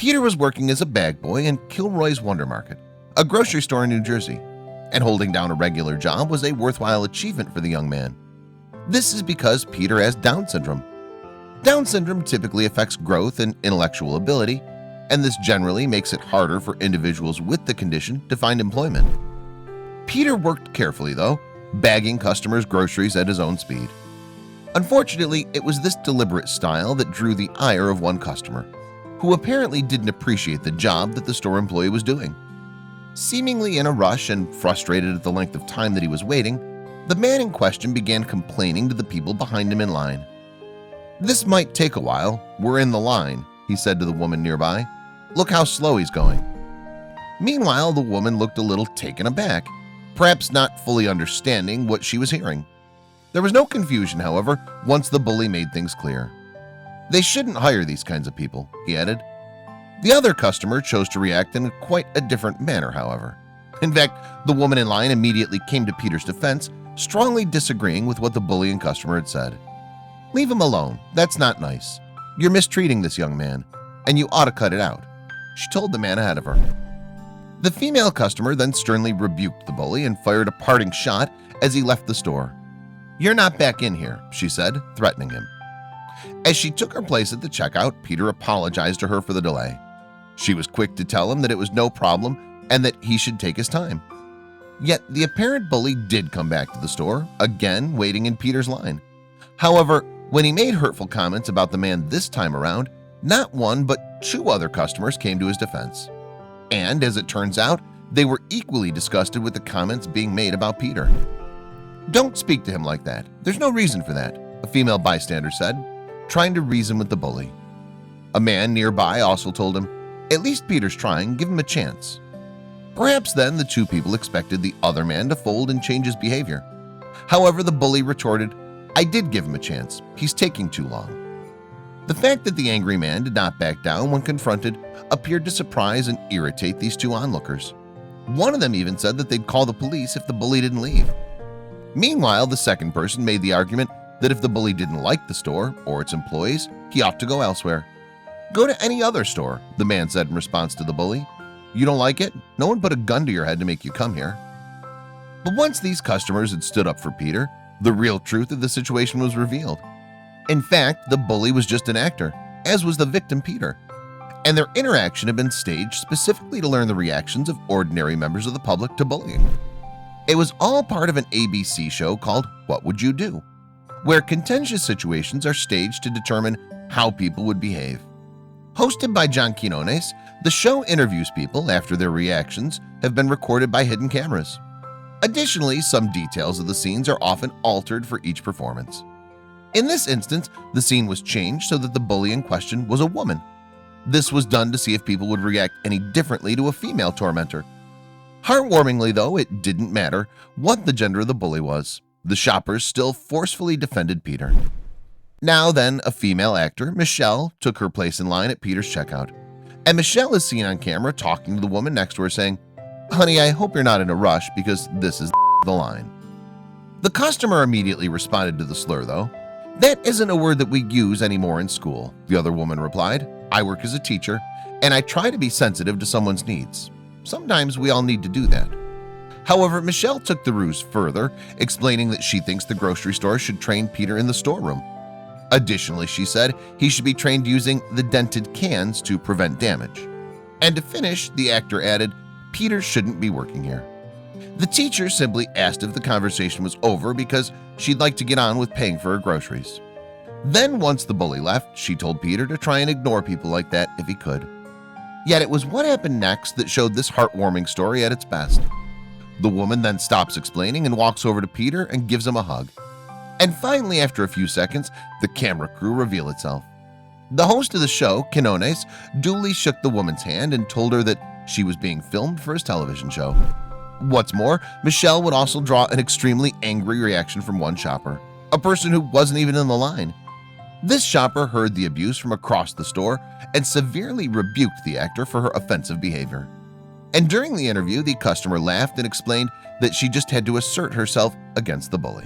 Peter was working as a bag boy in Kilroy's Wonder Market, a grocery store in New Jersey, and holding down a regular job was a worthwhile achievement for the young man. This is because Peter has Down syndrome. Down syndrome typically affects growth and intellectual ability, and this generally makes it harder for individuals with the condition to find employment. Peter worked carefully, though, bagging customers' groceries at his own speed. Unfortunately, it was this deliberate style that drew the ire of one customer, who apparently didn't appreciate the job that the store employee was doing. Seemingly in a rush and frustrated at the length of time that he was waiting, the man in question began complaining to the people behind him in line. "This might take a while. We're in the line," he said to the woman nearby. "Look how slow he's going." Meanwhile, the woman looked a little taken aback, perhaps not fully understanding what she was hearing. There was no confusion, however, once the bully made things clear. "They shouldn't hire these kinds of people," he added. The other customer chose to react in quite a different manner, however. In fact, the woman in line immediately came to Peter's defense, strongly disagreeing with what the bullying customer had said. "Leave him alone. That's not nice. You're mistreating this young man, and you ought to cut it out," she told the man ahead of her. The female customer then sternly rebuked the bully and fired a parting shot as he left the store. "You're not back in here," she said, threatening him. As she took her place at the checkout, Peter apologized to her for the delay. She was quick to tell him that it was no problem and that he should take his time. Yet the apparent bully did come back to the store, again waiting in Peter's line. However, when he made hurtful comments about the man this time around, not one but two other customers came to his defense. And as it turns out, they were equally disgusted with the comments being made about Peter. "Don't speak to him like that. There's no reason for that," a female bystander said, trying to reason with the bully. A man nearby also told him, "At least Peter's trying, give him a chance." Perhaps then the two people expected the other man to fold and change his behavior. However, the bully retorted, "I did give him a chance. He's taking too long." The fact that the angry man did not back down when confronted appeared to surprise and irritate these two onlookers. One of them even said that they'd call the police if the bully didn't leave. Meanwhile, the second person made the argument that if the bully didn't like the store or its employees, he ought to go elsewhere. "Go to any other store," the man said in response to the bully. "You don't like it? No one put a gun to your head to make you come here." But once these customers had stood up for Peter, the real truth of the situation was revealed. In fact, the bully was just an actor, as was the victim Peter, and their interaction had been staged specifically to learn the reactions of ordinary members of the public to bullying. It was all part of an ABC show called What Would You Do?, where contentious situations are staged to determine how people would behave. Hosted by John Quinones, the show interviews people after their reactions have been recorded by hidden cameras. Additionally, some details of the scenes are often altered for each performance. In this instance, the scene was changed so that the bully in question was a woman. This was done to see if people would react any differently to a female tormentor. Heartwarmingly, though, it didn't matter what the gender of the bully was. The shoppers still forcefully defended Peter. Now then, a female actor, Michelle, took her place in line at Peter's checkout. And Michelle is seen on camera talking to the woman next to her saying, "Honey, I hope you're not in a rush because this is the line." The customer immediately responded to the slur, though. "That isn't a word that we use anymore in school," the other woman replied. "I work as a teacher, and I try to be sensitive to someone's needs. Sometimes we all need to do that." However, Michelle took the ruse further, explaining that she thinks the grocery store should train Peter in the storeroom. Additionally, she said he should be trained using the dented cans to prevent damage. And to finish, the actor added, "Peter shouldn't be working here." The teacher simply asked if the conversation was over because she'd like to get on with paying for her groceries. Then once the bully left, she told Peter to try and ignore people like that if he could. Yet it was what happened next that showed this heartwarming story at its best. The woman then stops explaining and walks over to Peter and gives him a hug. And finally, after a few seconds, the camera crew reveal itself. The host of the show, Quinones, duly shook the woman's hand and told her that she was being filmed for his television show. What's more, Michelle would also draw an extremely angry reaction from one shopper, a person who wasn't even in the line. This shopper heard the abuse from across the store and severely rebuked the actor for her offensive behavior. And during the interview, the customer laughed and explained that she just had to assert herself against the bully.